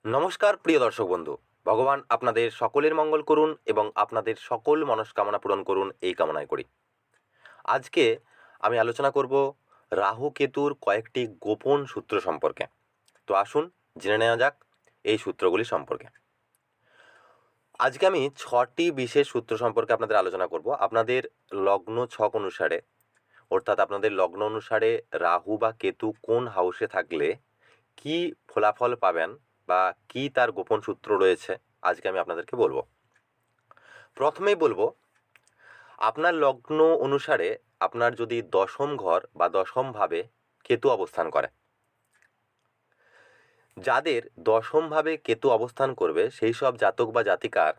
নমস্কার প্রিয় দর্শক বন্ধু। ভগবান আপনাদের সকলের মঙ্গল করুন এবং আপনাদের সকল মনস্কামনা পূরণ করুন এই কামনাই করি। আজকে আমি আলোচনা করব রাহু কেতুর কয়েকটি গোপন সূত্র সম্পর্কে। তো আসুন জেনে নেওয়া যাক এই সূত্রগুলি সম্পর্কে। আজকে আমি ৬টি বিশেষ সূত্র সম্পর্কে আপনাদের আলোচনা করব। আপনাদের লগ্ন ছক অনুসারে, অর্থাৎ আপনাদের লগ্ন অনুসারে রাহু বা কেতু কোন হাউসে থাকলে কি ফলাফল পাবেন বা কি তার গোপন সূত্র রয়েছে, আজকে আমি আপনাদেরকে বলবো। প্রথমেই বলবো, আপনার লগ্ন অনুসারে আপনার যদি দশম ঘর বা দশম ভাবে কেতু অবস্থান করে, যাদের দশম ভাবে কেতু অবস্থান করবে সেই সব জাতক বা জাতিকার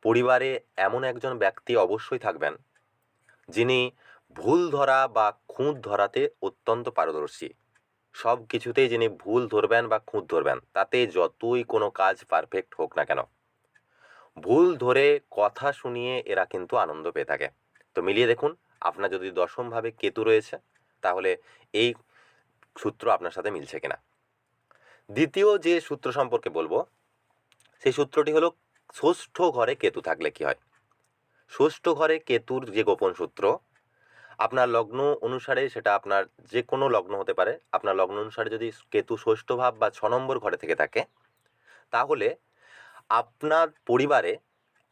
পরিবারে এমন একজন ব্যক্তি অবশ্যই থাকবেন যিনি ভুল ধরা বা খুঁত ধরাতে অত্যন্ত পারদর্শী। সব কিছুতেই যিনি ভুল ধরবেন বা খুঁত ধরবেন, তাতে যতই কোনো কাজ পারফেক্ট হোক না কেন, ভুল ধরে কথা শুনিয়ে এরা কিন্তু আনন্দ পেয়ে থাকে। তো মিলিয়ে দেখুন, আপনার যদি দশমভাবে কেতু রয়েছে তাহলে এই সূত্র আপনার সাথে মিলছে কিনা। দ্বিতীয় যে সূত্র সম্পর্কে বলবো, সেই সূত্রটি হলো ষষ্ঠ ঘরে কেতু থাকলে কি হয়। ষষ্ঠ ঘরে কেতুর যে গোপন সূত্র, আপনার লগ্ন অনুসারে, সেটা আপনার যে কোনো লগ্ন হতে পারে, আপনার লগ্ন অনুসারে যদি কেতু ষষ্ঠ ভাব বা 6 নম্বর ঘরে থেকে থাকে, তাহলে আপনার পরিবারে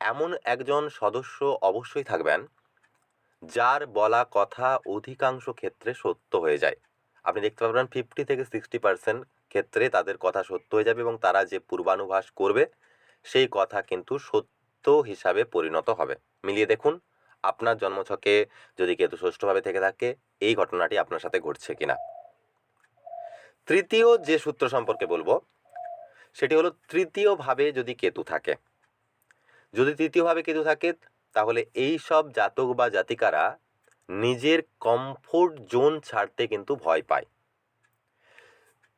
এমন একজন সদস্য অবশ্যই থাকবেন যার বলা কথা অধিকাংশ ক্ষেত্রে সত্য হয়ে যায়। আপনি দেখতে পাবেন 50 থেকে 60% ক্ষেত্রে তাদের কথা সত্য হয়ে যাবে এবং তারা যে পূর্বানুভাস করবে সেই কথা কিন্তু সত্য হিসাবে পরিণত হবে। মিলিয়ে দেখুন, আপনার জন্মছকে যদি কেতু ষষ্ঠভাবে থেকে থাকে, এই ঘটনাটি আপনার সাথে ঘটছে কিনা। তৃতীয় যে সূত্র সম্পর্কে বলবো, সেটি হলো তৃতীয়ভাবে যদি কেতু থাকে। যদি তৃতীয়ভাবে কেতু থাকে, তাহলে এই সব জাতক বা জাতিকারা নিজের কমফোর্ট জোন ছাড়তে কিন্তু ভয় পায়।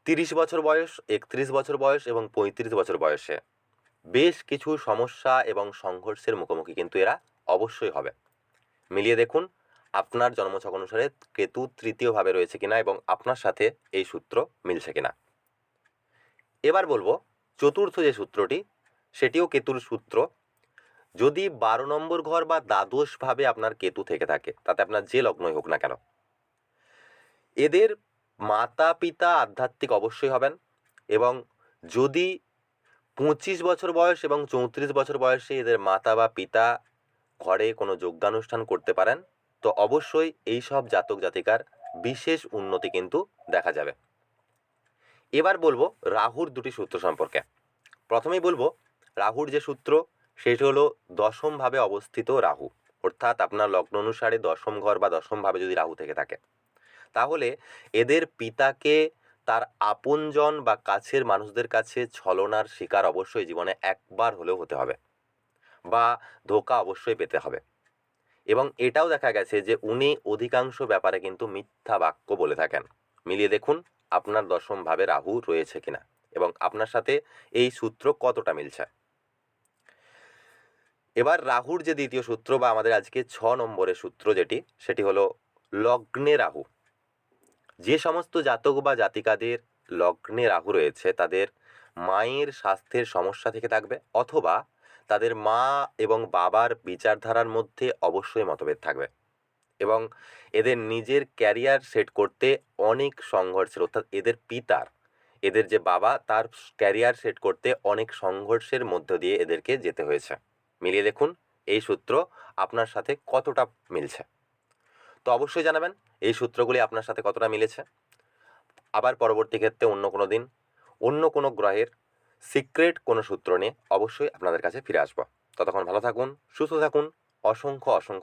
30 বছর বয়স, 31 বছর বয়স এবং 35 বছর বয়সে বেশ কিছু সমস্যা এবং সংঘর্ষের মুখোমুখি কিন্তু এরা অবশ্যই হবে। মিলিয়ে দেখুন, আপনার জন্মছক অনুসারে কেতু তৃতীয়ভাবে রয়েছে কিনা এবং আপনার সাথে এই সূত্র মিলছে কিনা। এবার বলবো চতুর্থ যে সূত্রটি, সেটিও কেতুর সূত্র। যদি 12 নম্বর ঘর বা দ্বাদশভাবে আপনার কেতু থেকে থাকে, তাতে আপনার যে লগ্নই হোক না কেন, এদের মাতা পিতা আধ্যাত্মিক অবশ্যই হবেন। এবং যদি 25 বছর বয়স এবং 34 বছর বয়সে এদের মাতা বা পিতা ঘরে কোনো যজ্ঞানুষ্ঠান করতে পারেন, তো অবশ্যই এই সব জাতক জাতিকার বিশেষ উন্নতি কিন্তু দেখা যাবে। এবার বলবো রাহুর দুটি সূত্র সম্পর্কে। প্রথমেই বলবো রাহুর যে সূত্র, সেটি হলো দশমভাবে অবস্থিত রাহু, অর্থাৎ আপনার লগ্ন অনুসারে দশম ঘর বা দশমভাবে যদি রাহু থেকে থাকে, তাহলে এদের পিতাকে তার আপনজন বা কাছের মানুষদের কাছে ছলনার শিকার অবশ্যই জীবনে একবার হলেও হতে হবে বা ধোঁকা অবশ্যই পেতে হবে। এবং এটাও দেখা গেছে যে উনি অধিকাংশ ব্যাপারে কিন্তু মিথ্যা বাক্য বলে থাকেন। মিলিয়ে দেখুন আপনার দশমভাবে রাহু রয়েছে কিনা এবং আপনার সাথে এই সূত্র কতটা মিলছে। এবার রাহুর যে দ্বিতীয় সূত্র বা আমাদের আজকে 6 নম্বরের সূত্র যেটি, সেটি হলো লগ্নে রাহু। যে সমস্ত জাতক বা জাতিকাদের লগ্নে রাহু রয়েছে, তাদের মায়ের স্বাস্থ্যের সমস্যা থেকে থাকবে, অথবা তাদের মা এবং বাবার বিচারধারার মধ্যে অবশ্যই মতভেদ থাকবে এবং এদের নিজের ক্যারিয়ার সেট করতে অনেক সংঘর্ষের, অর্থাৎ এদের পিতার, এদের যে বাবা, তার ক্যারিয়ার সেট করতে অনেক সংঘর্ষের মধ্য দিয়ে এদেরকে যেতে হয়েছে। মিলিয়ে দেখুন এই সূত্র আপনার সাথে কতটা মিলছে। তো অবশ্যই জানাবেন এই সূত্রগুলি আপনার সাথে কতটা মিলেছে। আবার পরবর্তী ক্ষেত্রে অন্য কোনো দিন অন্য কোনো গ্রহের সিক্রেট কোনো সূত্র নিয়ে অবশ্যই আপনাদের কাছে ফিরে আসবো। ততক্ষণ ভালো থাকুন, সুস্থ থাকুন। অসংখ্য অসংখ্য